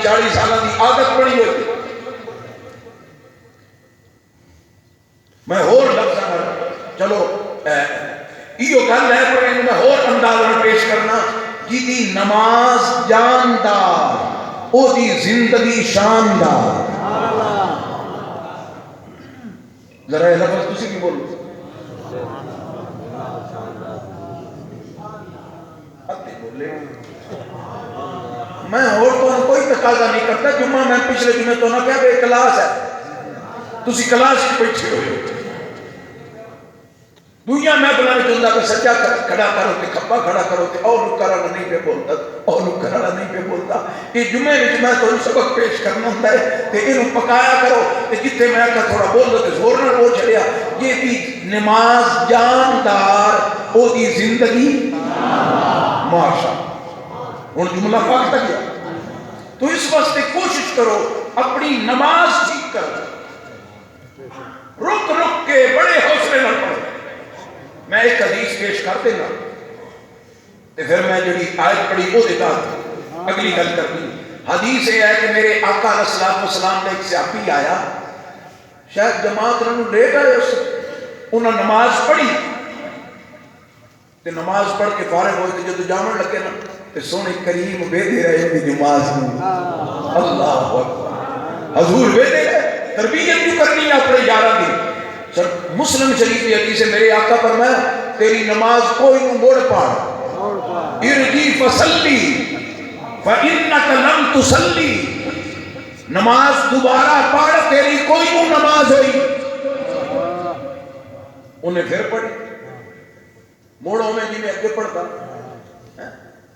40 سالہ دی عادت بنی ہوئی میں اور لفظ چلو یہ گل ہے پر میں اور انداز میں پیش کرنا جی دی نماز جاندار او دی زندگی شاندار ذرا یہ لفظ تسی کی بولو میں اور تو کوئی تقاضا نہیں کرتا جمعہ میں پچھلے جمعے تو نہ کہا بے کلاس ہے تسی کلاس ہی بیٹھے ہوئے دنیا میں بلانے چاہتا کہ سچا کھڑا کرو تے کھپا کھڑا کرو تے اور لوگ کرانا نہیں پہ بولتا اور لوگ کرانا نہیں پہ بولتا یہ جمعے میں میں تو سبق پیش کرنا ہوتا ہے تے انہوں پکایا کرو تے جتے میں آکا تھوڑا بول دو تے زور نہ بول چلیا یہ بھی نماز جاندار او دی زندگی ماشاء ان جملہ پاک تک گیا تو اس واسطے کوشش کرو اپنی نماز ٹھیک کرو رک رک کے بڑے حوصلے نہ پڑھو میں ایک حدیث پیش کر دینا تو پھر میں جڑی آیت پڑھی وہ دیتا اگلی گل کرنی حدیث یہ ہے کہ میرے آقا علیہ السلام نے ایک صحابی آیا شاید جماعت انہوں لیٹ آئے اس انہوں نے نماز پڑھی تو نماز پڑھ کے فارغ ہوئے تھے جو جامن لگے نا تو سونے کریم بے دے رہے ہیں نماز میں اللہ حضور بے دے رہے تربیت کیوں کرنی ہے اپنے یارہ کی مسلم شریف کی حدیث ہے میرے آقا فرمایا تیری نماز کوئی نو موڑ پاڑ ارجی فصلی فإنک لم تصلی نماز دوبارہ پڑھ تیری کوئی نو نماز ہوئی انہیں پھر پڑھی موڑوں میں جی میں اگے پڑھتا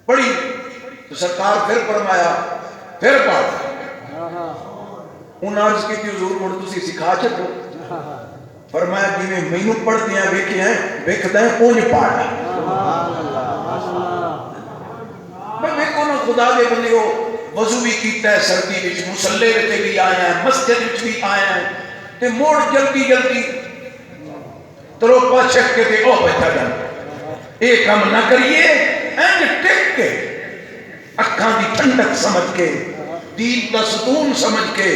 پڑھی تو سرکار پھر فرمایا پھر پڑھ انہاں عرض کی تھی حضور مڑ تسی سکھا چھکو فرمایا جی میں مینوں پڑھ دیا ویکھے ہیں ویکھدا ہے اونج پڑھ میں ویکھو نا خدا دے بندے ہو وضو بھی کیتا ہے سردی وچ مصلی تے بھی آیا ہے مسجد وچ بھی آیا ہے تے موڑ جلدی جلدی تروپا چھک کے تے او بیٹھا جان اے کام نہ کریے اینج ٹک کے اکھاں دی ٹھنڈک سمجھ کے دین دا ستون سمجھ کے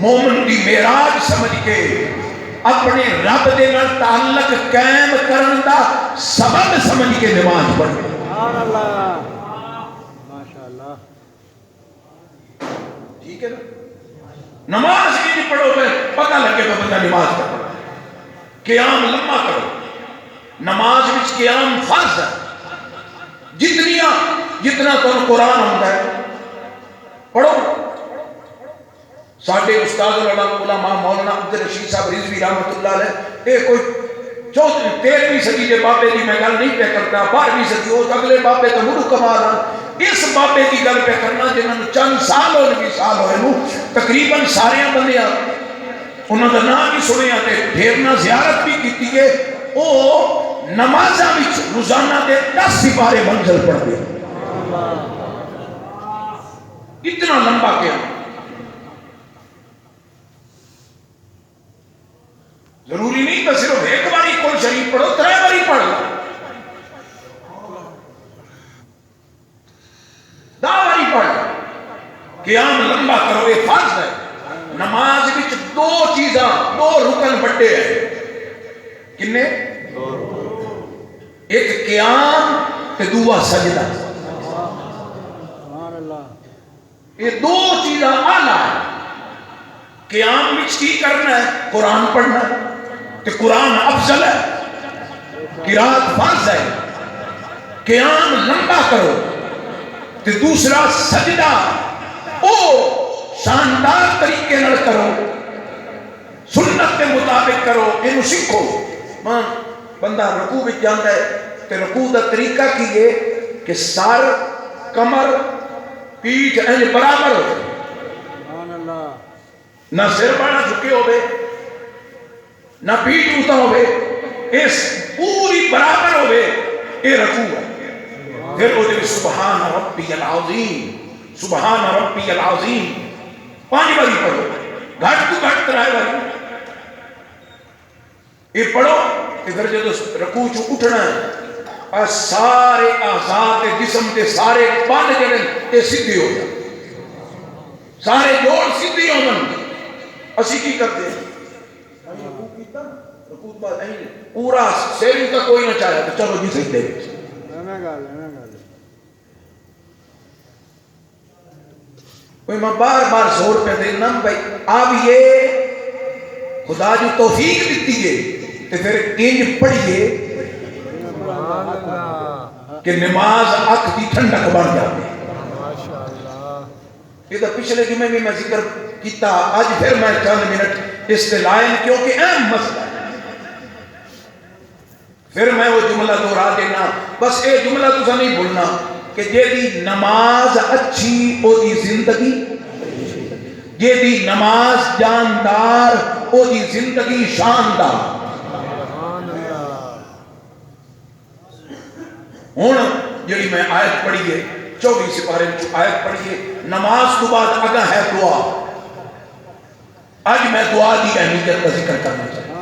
مومن دی معراج سمجھ کے اپنے رب دے نال تعلق قائم کرن دا سبب سمجھ کے نماز پڑھے سبحان اللہ ماشاءاللہ ٹھیک ہے نا نماز کی پڑھو تے پتہ لگے تو بندہ نماز پڑھے قیام لمبا کرو نماز وچ قیام فرض ہے جتنا تو قرآن ہوتا ہے پڑھو ساڑھے استاد علماء مولانا عبدالرشید صاحب رضوی رحمت اللہ علیہ ایک کوئی 13ویں صدی کے بابے کی میں گل نہیں پہ کرتا 12ویں صدی ہو اگلے بابے تو مڑو کمال اس بابے کی گل پہ کرنا جنہوں نے چند سال ہوئے تقریباً سارے بندے انہوں نے نام بھی سنے آتے ڈھیرنا زیارت بھی کی ہے وہ نمازہ بھی روزانہ دے 10 سپارے منزل پڑھ دے اتنا لمبا کیا ضروری نہیں کہ صرف ایک باری کل شریف پڑھو 3 باری پڑھ لو 10 باری پڑھ لو قیام لمبا کرو یہ فرض ہے نماز وچ 2 چیزاں 2 رکن بڑے ہیں کنے ایک قیام تے دوسرا سجدہ سبحان اللہ یہ 2 چیزاں اعلیٰ ہیں قیام وچ کی کرنا ہے قرآن پڑھنا ہے کہ قرآن افضل ہے قرات فرض ہے قیام لمبا کرو تے دوسرا سجدہ او شاندار طریقے نال کرو سنت کے مطابق کرو انہوں سکھو بندہ رکوع وچ جاندا ہے تے رکوع دا طریقہ کی ہے کہ سر کمر پیٹھ انج برابر ہو سبحان اللہ نہ سر بڑا جھکے ہوئے نہ پیٹ اوتا ہوئے اس پوری برابر ہوئے اے رکوع ہے پھر وہ دے سبحان ربی العظیم سبحان ربی العظیم 5 باری پڑھو گھٹ تو گھٹ 3 باری یہ پڑھو کہ پھر جب رکوع چو اٹھنا ہے سارے اعضاء جسم کے سارے بند جڑے یہ سیدھے ہو جائے سارے جوڑ سیدھی ہومن اسی کی کرتے ہیں پورا سیرنگ کا کوئی نہ چاہے تو چلو جی سجدے کوئی میں بار بار زور پہ دینا بھائی اب یہ خدا جو توفیق دیتی ہے تو پھر انج پڑھیے کہ نماز اکھ دی ٹھنڈک بن جاتی یہ تو پچھلے جمعے بھی میں ذکر کیتا آج پھر میں چند منٹ اس سے لائن کیونکہ اہم مسئلہ ہے پھر میں وہ جملہ دہرا دینا بس یہ جملہ تو نہیں بھولنا کہ جیدی نماز اچھی او دی زندگی جیدی نماز جاندار او دی زندگی شاندار ہوں جڑی میں آیت پڑھی ہے 24 سپارے میں آیت پڑھی ہے نماز تو بعد اگا ہے دعا آج میں دعا دی اہمیت کا ذکر کرنا چاہتا ہوں